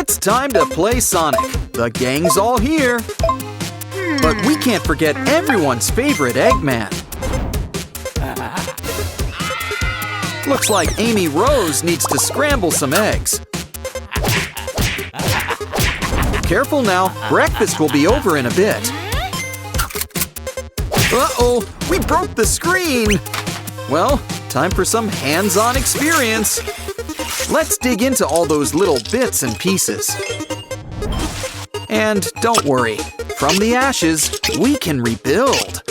It's time to play Sonic. The gang's all here. But we can't forget everyone's favorite Eggman. Looks like Amy Rose needs to scramble some eggs. Careful now, breakfast will be over in a bit. Uh-oh, we broke the screen! Well, time for some hands-on experience. Let's dig into all those little bits and pieces. And don't worry, from the ashes, we can rebuild.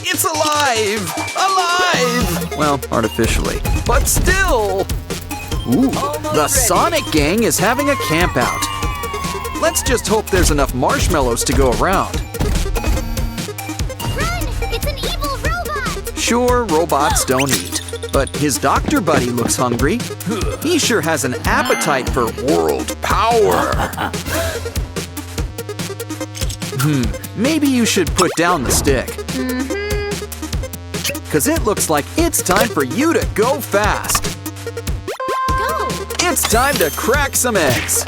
It's alive! Alive! Well, artificially, but still! Ooh, the Sonic Gang is having a camp out. Let's just hope there's enough marshmallows to go around. Run! It's an evil robot! Sure, robots don't eat, but his doctor buddy looks hungry. He sure has an appetite for world power. Maybe you should put down the stick. Because it looks like it's time for you to go fast. Go! It's time to crack some eggs.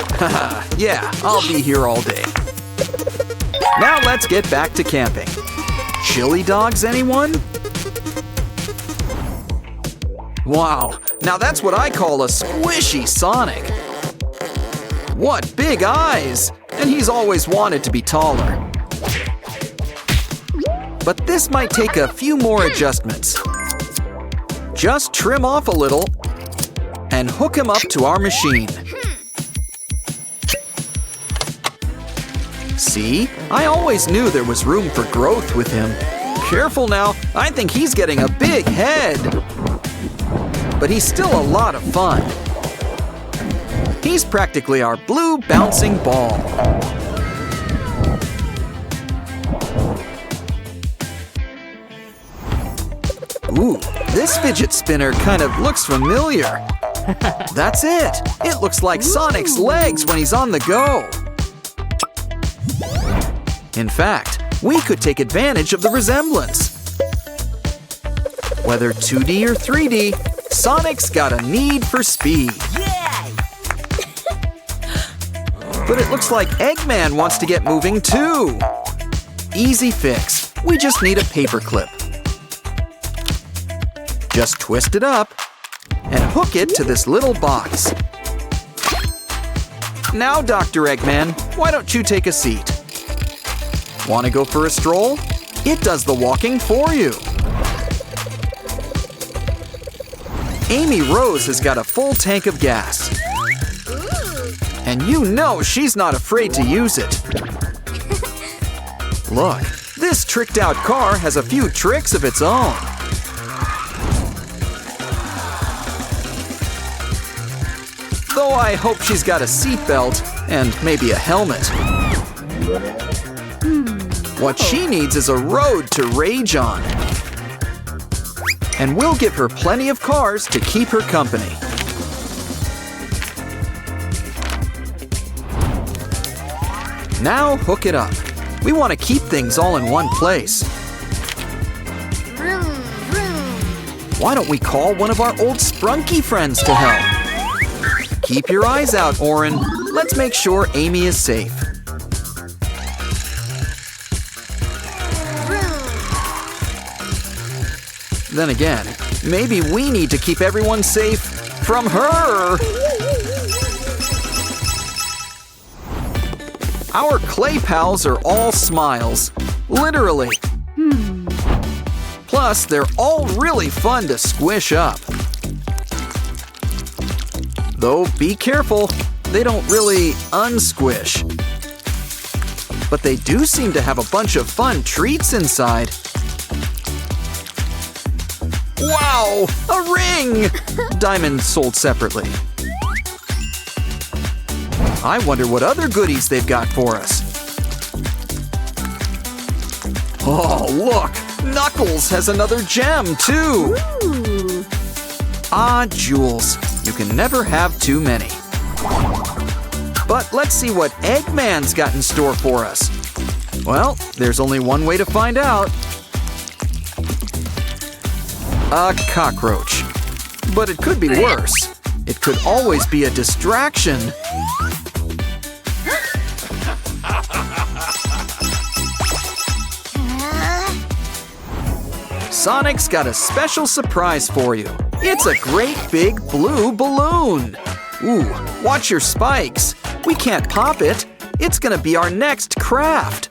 Yeah, I'll be here all day. Now let's get back to camping. Chili dogs, anyone? Wow, now that's what I call a squishy Sonic. What big eyes! And he's always wanted to be taller. But this might take a few more adjustments. Just trim off a little and hook him up to our machine. See? I always knew there was room for growth with him. Careful now, I think he's getting a big head. But he's still a lot of fun. He's practically our blue bouncing ball. Ooh, this fidget spinner kind of looks familiar. That's it. It looks like Sonic's legs when he's on the go. In fact, we could take advantage of the resemblance. Whether 2D or 3D, Sonic's got a need for speed. But it looks like Eggman wants to get moving too. Easy fix. We just need a paper clip. Just twist it up and hook it to this little box. Now, Dr. Eggman, why don't you take a seat? Want to go for a stroll? It does the walking for you. Amy Rose has got a full tank of gas. And you know she's not afraid to use it. Look, this tricked-out car has a few tricks of its own. Though I hope she's got a seatbelt and maybe a helmet. What she needs is a road to rage on. And we'll give her plenty of cars to keep her company. Now hook it up. We want to keep things all in one place. Vroom, vroom. Why don't we call one of our old Sprunky friends to help? Keep your eyes out, Orin. Let's make sure Amy is safe. Then again, maybe we need to keep everyone safe from her. Our clay pals are all smiles, literally. Plus, they're all really fun to squish up. Though, be careful, they don't really unsquish. But they do seem to have a bunch of fun treats inside. Wow! A ring! Diamond sold separately. I wonder what other goodies they've got for us. Oh, look! Knuckles has another gem, too! Ooh. Ah, jewels. You can never have too many. But let's see what Eggman's got in store for us. Well, there's only one way to find out. A cockroach. But it could be worse. It could always be a distraction. Sonic's got a special surprise for you. It's a great big blue balloon. Ooh, watch your spikes. We can't pop it. It's gonna be our next craft.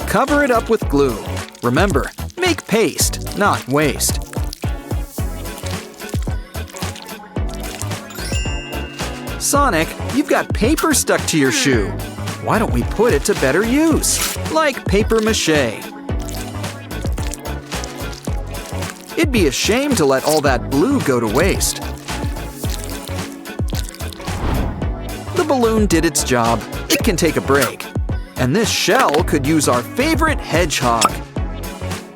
Cover it up with glue. Remember, make paste, not waste. Sonic, you've got paper stuck to your shoe. Why don't we put it to better use? Like paper mache. It'd be a shame to let all that blue go to waste. The balloon did its job. It can take a break. And this shell could use our favorite hedgehog.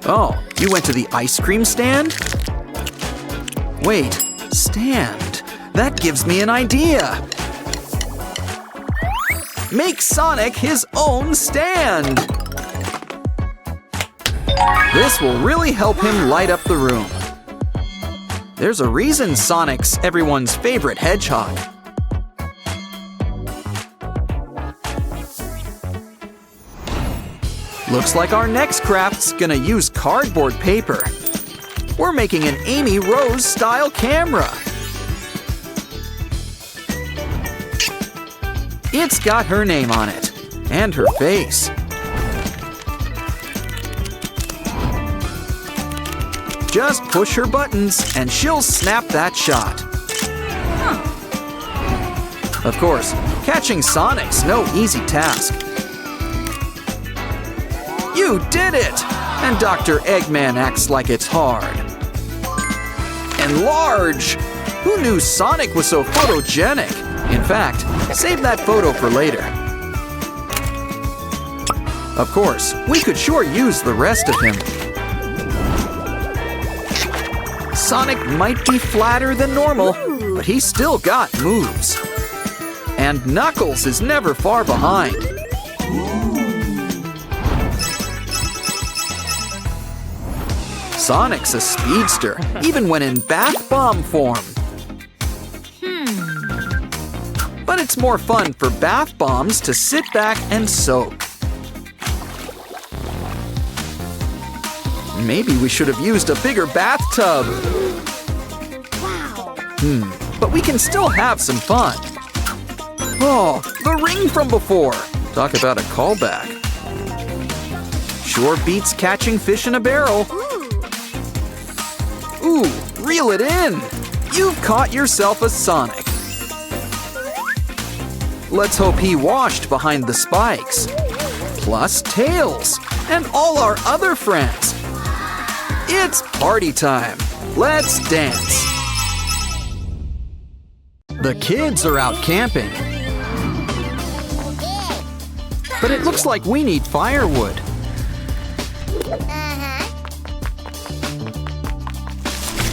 Oh, you went to the ice cream stand? Wait, stand. That gives me an idea. Make Sonic his own stand. This will really help him light up the room. There's a reason Sonic's everyone's favorite hedgehog. Looks like our next craft's gonna use cardboard paper. We're making an Amy Rose style camera. It's got her name on it, and her face. Just push her buttons and she'll snap that shot. Of course, catching Sonic's no easy task. You did it! And Dr. Eggman acts like it's hard. Enlarge! Who knew Sonic was so photogenic? In fact, save that photo for later. Of course, we could sure use the rest of him. Sonic might be flatter than normal, but he's still got moves. And Knuckles is never far behind. Sonic's a speedster, even when in bath bomb form. But it's more fun for bath bombs to sit back and soak. Maybe we should have used a bigger bathtub. But we can still have some fun. Oh, the ring from before. Talk about a callback. Sure beats catching fish in a barrel. Ooh, reel it in. You've caught yourself a Sonic. Let's hope he washed behind the spikes. Plus Tails and all our other friends. It's party time. Let's dance. The kids are out camping. But it looks like we need firewood.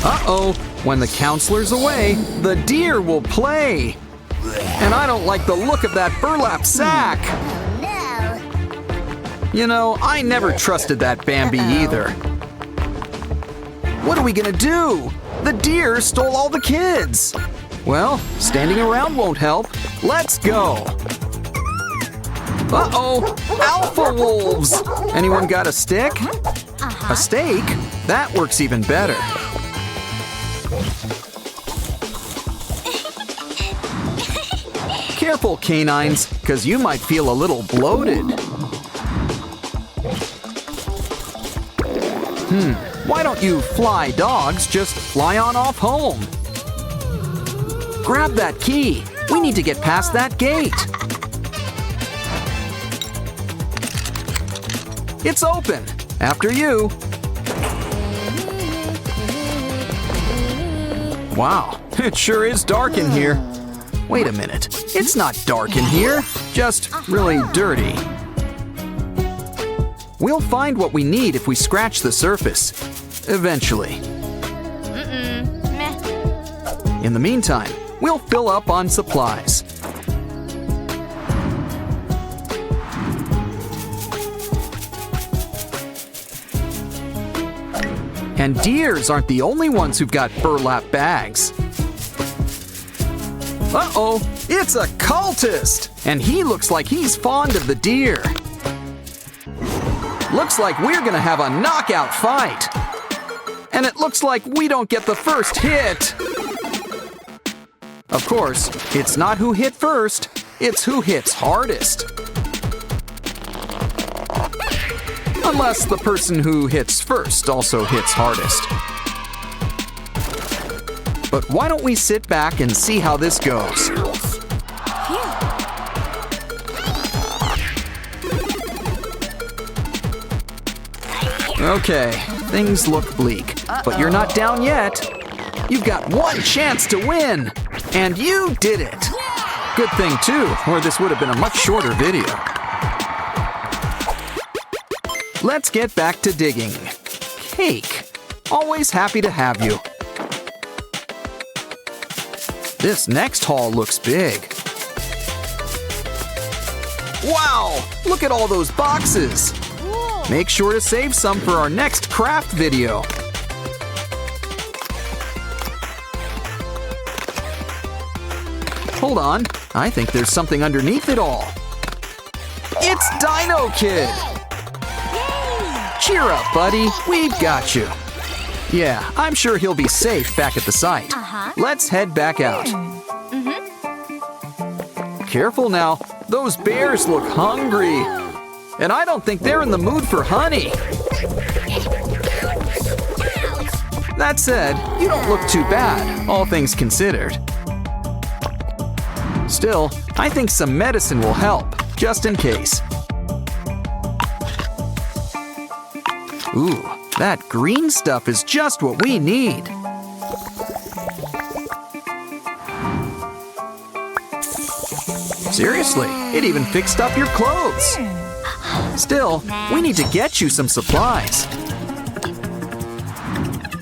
Uh-oh, when the counselor's away, the deer will play. And I don't like the look of that burlap sack. You know, I never trusted that Bambi either. What are we gonna do? The deer stole all the kids. Well, standing around won't help. Let's go. Uh-oh, alpha wolves. Anyone got a stick? A stake? That works even better. Careful, canines, because you might feel a little bloated. Why don't you fly dogs just fly on off home? Grab that key. We need to get past that gate. It's open. After you. Wow, it sure is dark in here. Wait a minute. It's not dark in here, just really dirty. We'll find what we need if we scratch the surface. Eventually. In the meantime, we'll fill up on supplies. And deers aren't the only ones who've got burlap bags. Uh-oh, it's a cultist! And he looks like he's fond of the deer. Looks like we're gonna have a knockout fight. And it looks like we don't get the first hit. Of course, it's not who hit first, it's who hits hardest. Unless the person who hits first also hits hardest. But why don't we sit back and see how this goes? Okay, things look bleak, but you're not down yet. You've got one chance to win, and you did it. Good thing too, or this would have been a much shorter video. Let's get back to digging. Cake, always happy to have you. This next haul looks big. Wow, look at all those boxes. Make sure to save some for our next craft video. Hold on, I think there's something underneath it all. It's Dino Kid! Cheer up, buddy, we've got you. Yeah, I'm sure he'll be safe back at the site. Let's head back out. Careful now, those bears look hungry. And I don't think they're in the mood for honey. That said, you don't look too bad, all things considered. Still, I think some medicine will help, just in case. Ooh, that green stuff is just what we need. Seriously, it even fixed up your clothes. Still, we need to get you some supplies.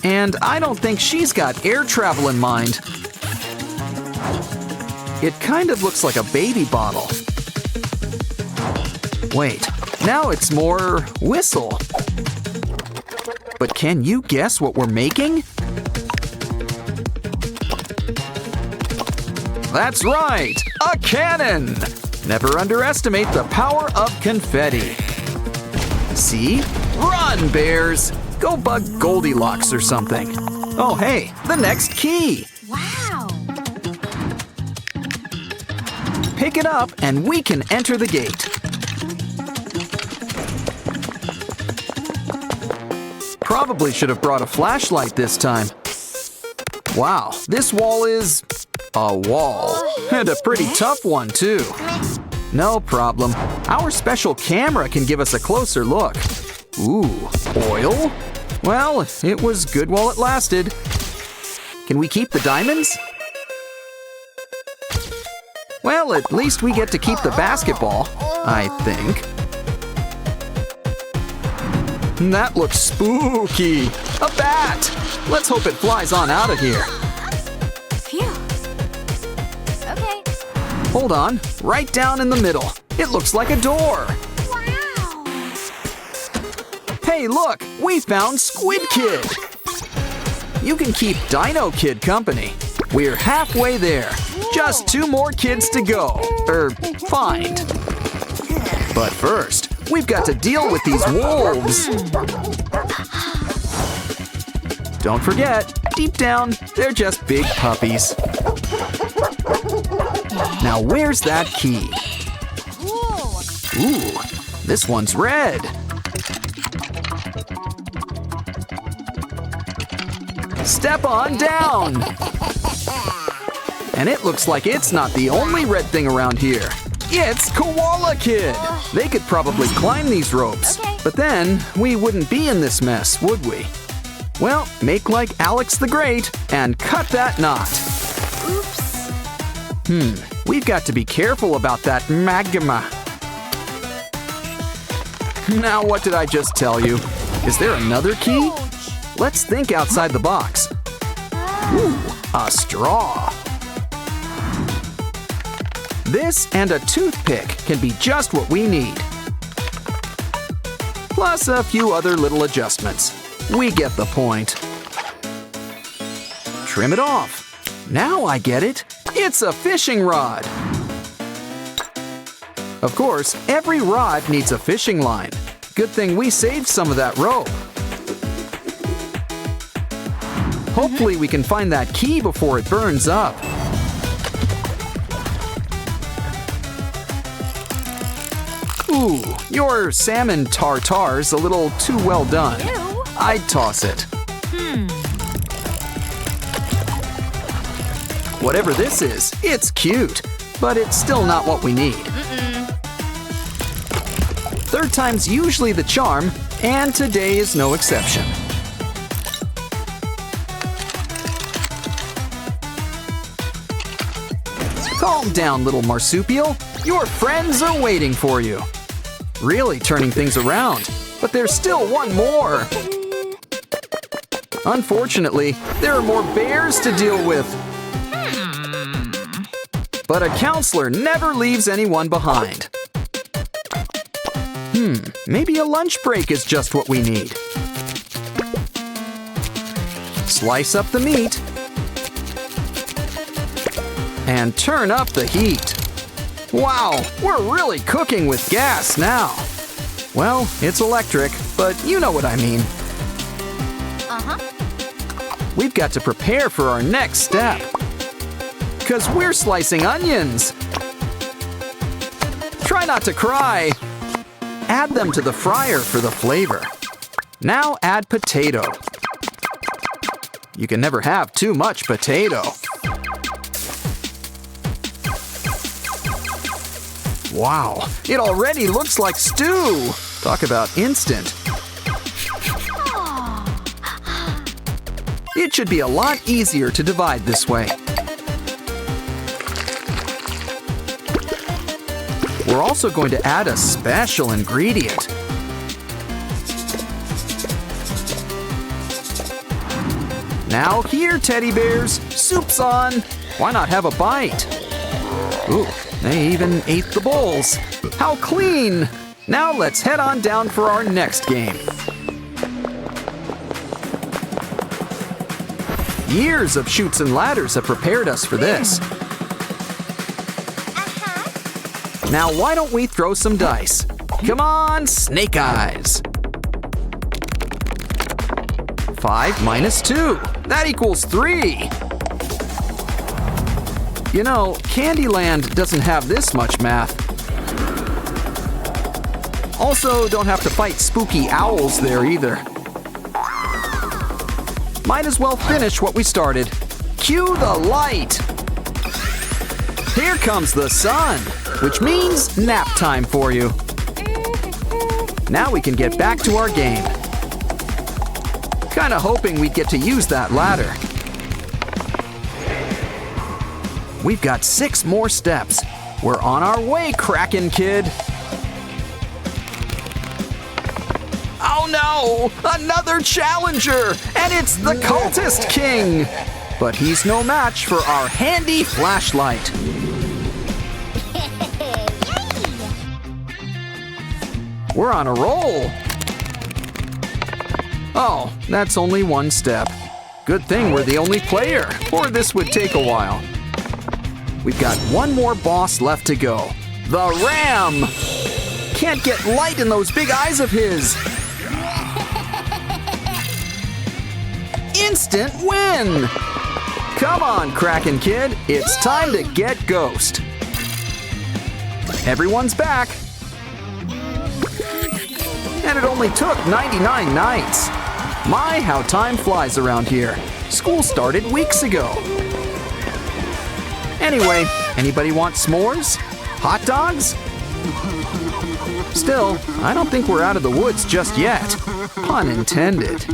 And I don't think she's got air travel in mind. It kind of looks like a baby bottle. Wait, now it's more whistle. But can you guess what we're making? That's right, a cannon! Never underestimate the power of confetti. See? Run, bears! Go bug Goldilocks or something. Oh, hey, the next key! Wow! Pick it up and we can enter the gate. Probably should have brought a flashlight this time. Wow, this wall is a wall. And a pretty tough one, too. No problem. Our special camera can give us a closer look. Ooh, oil? Well, it was good while it lasted. Can we keep the diamonds? Well, at least we get to keep the basketball, I think. That looks spooky. A bat! Let's hope it flies on out of here. Phew. Okay. Hold on, right down in the middle. It looks like a door. Wow! Hey, look, we found Squid Kid. You can keep Dino Kid company. We're halfway there. Just 2 more kids to go. Find. But first, we've got to deal with these wolves. Don't forget, deep down, they're just big puppies. Now where's that key? Ooh, this one's red. Step on down. And it looks like it's not the only red thing around here. It's Koala Kid! They could probably climb these ropes, but then we wouldn't be in this mess, would we? Well, make like Alex the Great and cut that knot. Oops. We've got to be careful about that magma. Now what did I just tell you? Is there another key? Let's think outside the box. Ooh, a straw. This and a toothpick can be just what we need. Plus a few other little adjustments. We get the point. Trim it off. Now I get it. It's a fishing rod. Of course, every rod needs a fishing line. Good thing we saved some of that rope. Hopefully we can find that key before it burns up. Ooh, your salmon tartare's a little too well done. Ew. I'd toss it. Whatever this is, it's cute, but it's still not what we need. Third time's usually the charm, and today is no exception. Calm down, little marsupial. Your friends are waiting for you. Really turning things around, but there's still one more. Unfortunately, there are more bears to deal with. But a counselor never leaves anyone behind. Maybe a lunch break is just what we need. Slice up the meat. And turn up the heat. Wow, we're really cooking with gas now. Well, it's electric, but you know what I mean. We've got to prepare for our next step. 'Cause we're slicing onions. Try not to cry. Add them to the fryer for the flavor. Now add potato. You can never have too much potato. Wow, it already looks like stew. Talk about instant. It should be a lot easier to divide this way. We're also going to add a special ingredient. Now here, teddy bears, soup's on. Why not have a bite? Ooh, they even ate the bowls. How clean! Now let's head on down for our next game. Years of chutes and ladders have prepared us for this. Now why don't we throw some dice? Come on, snake eyes. 5 minus 2. That equals 3. You know, Candyland doesn't have this much math. Also, don't have to fight spooky owls there either. Might as well finish what we started. Cue the light. Here comes the sun, which means nap time for you. Now we can get back to our game. Kinda hoping we'd get to use that ladder. We've got 6 more steps. We're on our way, Kraken Kid. Oh no! Another challenger! And it's the Cultist King! But he's no match for our handy flashlight. We're on a roll. Oh, that's only 1 step. Good thing we're the only player, or this would take a while. We've got 1 more boss left to go. The Ram! Can't get light in those big eyes of his. Instant win! Come on, Kraken Kid, it's time to get ghost. Everyone's back. And it only took 99 nights. My, how time flies around here. School started weeks ago. Anyway, anybody want s'mores? Hot dogs? Still, I don't think we're out of the woods just yet. Pun intended.